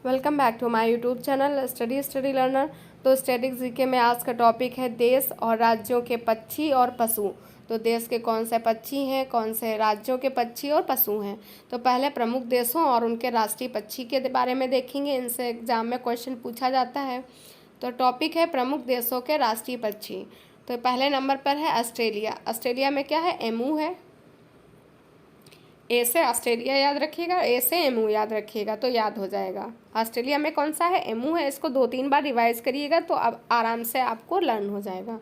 Welcome back to my YouTube channel study learner. तो static GK में आज का टॉपिक है देश और राज्यों के पक्षी और पशु। तो देश के कौन से पक्षी हैं, कौन से राज्यों के पक्षी और पशु हैं। तो पहले प्रमुख देशों और उनके राष्ट्रीय पक्षी के बारे में देखेंगे। इनसे एग्जाम में क्वेश्चन पूछा जाता है। तो टॉपिक है प्रमुख देशों के राष्ट्रीय पक्षी। तो पहले नंबर पर है ऑस्ट्रेलिया। ऑस्ट्रेलिया में क्या है, एमू है। ए से ऑस्ट्रेलिया याद रखिएगा, ए से एमू याद रखिएगा तो याद हो जाएगा। ऑस्ट्रेलिया में कौन सा है, एमू है। इसको 2-3 बार रिवाइज करिएगा तो अब आराम से आपको लर्न हो जाएगा।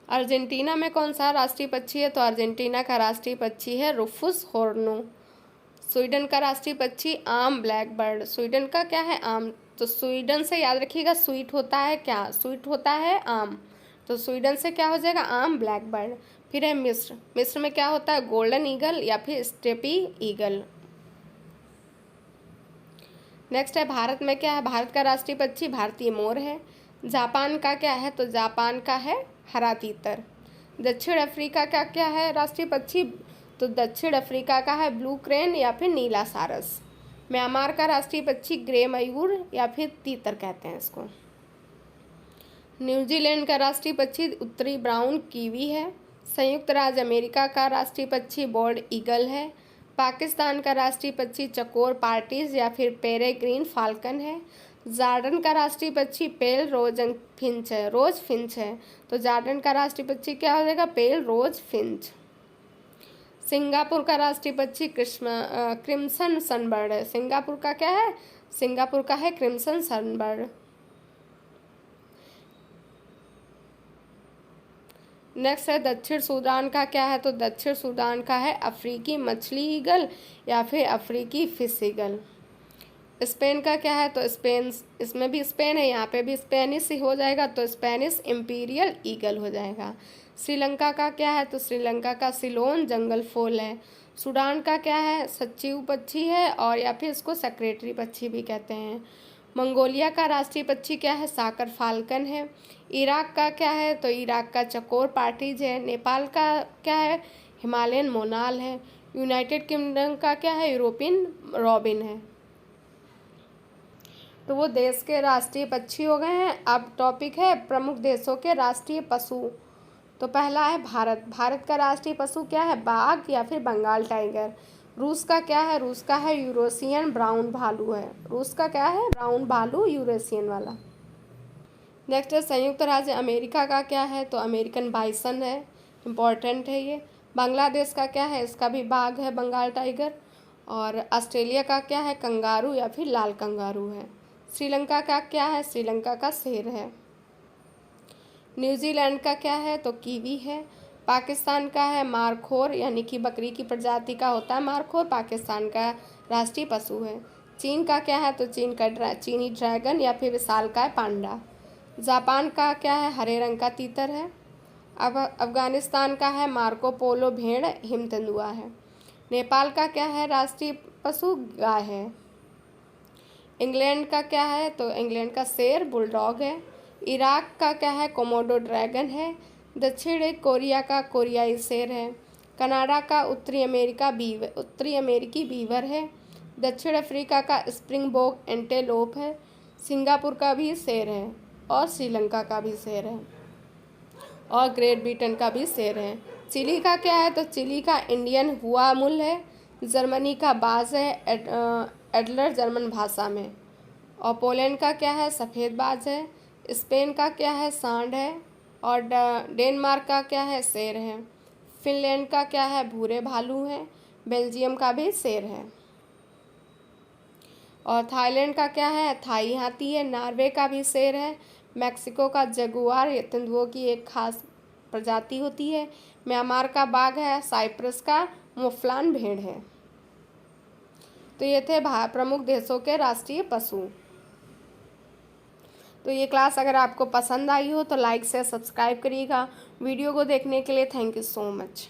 अर्जेंटीना में कौन सा राष्ट्रीय पक्षी है, तो अर्जेंटीना का राष्ट्रीय पक्षी है रुफुस हॉर्नो। स्वीडन का राष्ट्रीय पक्षी आम ब्लैक बर्ड। स्वीडन का क्या है, आम। तो स्वीडन से याद रखिएगा, स्वीट होता है क्या, स्वीट होता है आम। तो स्वीडन से क्या हो जाएगा, आम ब्लैक बर्ड। फिर है मिस्र। मिस्र में क्या होता है, गोल्डन ईगल या फिर स्टेपी ईगल। नेक्स्ट है भारत में क्या है, भारत का राष्ट्रीय पक्षी भारतीय मोर है। जापान का क्या है, तो जापान का है हरा तीतर। दक्षिण अफ्रीका का क्या है राष्ट्रीय पक्षी, तो दक्षिण अफ्रीका का है ब्लू क्रेन या फिर नीला सारस। म्यांमार का राष्ट्रीय पक्षी ग्रे मयूर या फिर तीतर कहते हैं इसको। न्यूजीलैंड का राष्ट्रीय पक्षी उत्तरी ब्राउन कीवी है। संयुक्त राज्य अमेरिका का राष्ट्रीय पक्षी बॉल्ड ईगल है। पाकिस्तान का राष्ट्रीय पक्षी चकोर पार्टीज या फिर पेरेग्रीन फाल्कन है। जॉर्डन का राष्ट्रीय पक्षी पेल रोज फिंच है, रोज फिंच है। तो जॉर्डन का राष्ट्रीय पक्षी क्या हो जाएगा, पेल रोज फिंच। सिंगापुर का राष्ट्रीय पक्षी क्रिम्सन सनबर्ड है। सिंगापुर का क्या है, सिंगापुर का है क्रिम्सन सनबर्ड। नेक्स्ट है दक्षिण सूडान का क्या है, तो दक्षिण सूडान का है अफ्रीकी मछली ईगल या फिर अफ्रीकी फिश ईगल। स्पेन का क्या है, तो स्पेन, इसमें भी स्पेन है, यहाँ पे भी स्पेनिश ही हो जाएगा तो स्पेनिश इम्पीरियल ईगल हो जाएगा। श्रीलंका का क्या है, तो श्रीलंका का सिलोन जंगल फोल है। सूडान का क्या है, सचिव पक्षी है और या फिर इसको सेक्रेटरी पक्षी भी कहते हैं। मंगोलिया का राष्ट्रीय पक्षी क्या है, साकर फाल्कन है। इराक का क्या है, तो इराक का चकोर पार्टीज है। नेपाल का क्या है, हिमालयन मोनाल है। यूनाइटेड किंगडम का क्या है, यूरोपियन रॉबिन है। तो वो देश के राष्ट्रीय पक्षी हो गए हैं। अब टॉपिक है प्रमुख देशों के राष्ट्रीय पशु। तो पहला है भारत। भारत का राष्ट्रीय पशु क्या है, बाघ या फिर बंगाल टाइगर। रूस का क्या है, रूस का है यूरेशियन ब्राउन भालू है। रूस का क्या है, ब्राउन भालू यूरेशियन वाला। नेक्स्ट है संयुक्त राज्य अमेरिका का क्या है, तो अमेरिकन बाइसन है, इम्पॉर्टेंट है ये। बांग्लादेश का क्या है, इसका भी बाघ है बंगाल टाइगर। और ऑस्ट्रेलिया का क्या है, कंगारू या फिर लाल कंगारू है। श्रीलंका का क्या है, श्रीलंका का शेर है। न्यूजीलैंड का क्या है, तो कीवी है। पाकिस्तान का है मारखोर, यानी कि बकरी की प्रजाति का होता है मारखोर, पाकिस्तान का राष्ट्रीय पशु है। चीन का क्या है, तो चीन का चीनी ड्रैगन या फिर विशालकाय पांडा। जापान का क्या है, हरे रंग का तीतर है। अब अफगानिस्तान का है मार्को पोलो भेड़, हिम तेंदुआ है। नेपाल का क्या है, राष्ट्रीय पशु गाय है। इंग्लैंड का क्या है, तो इंग्लैंड का शेर बुलडॉग है। इराक का क्या है, कोमोडो ड्रैगन है। दक्षिण कोरिया का कोरियाई शेर है। कनाडा का उत्तरी अमेरिकी बीवर है। दक्षिण अफ्रीका का स्प्रिंगबोक एंटेलोप है। सिंगापुर का भी शेर है और श्रीलंका का भी शेर है और ग्रेट ब्रिटेन का भी शेर है। चिली का क्या है, तो चिली का इंडियन हुआ मुल है। जर्मनी का बाज है, एडलर जर्मन भाषा में। और पोलैंड का क्या है, सफ़ेद बाज है। स्पेन का क्या है, सांड है। और डेनमार्क का क्या है, शेर है। फिनलैंड का क्या है, भूरे भालू है। बेल्जियम का भी शेर है। और थाईलैंड का क्या है, थाई हाथी है। नॉर्वे का भी शेर है। मैक्सिको का जगुआर तेंदुओं की एक खास प्रजाति होती है। म्यांमार का बाघ है। साइप्रस का मुफलान भेड़ है। तो ये थे प्रमुख देशों के राष्ट्रीय पशु। तो ये क्लास अगर आपको पसंद आई हो तो लाइक से सब्सक्राइब करिएगा। वीडियो को देखने के लिए थैंक यू सो मच।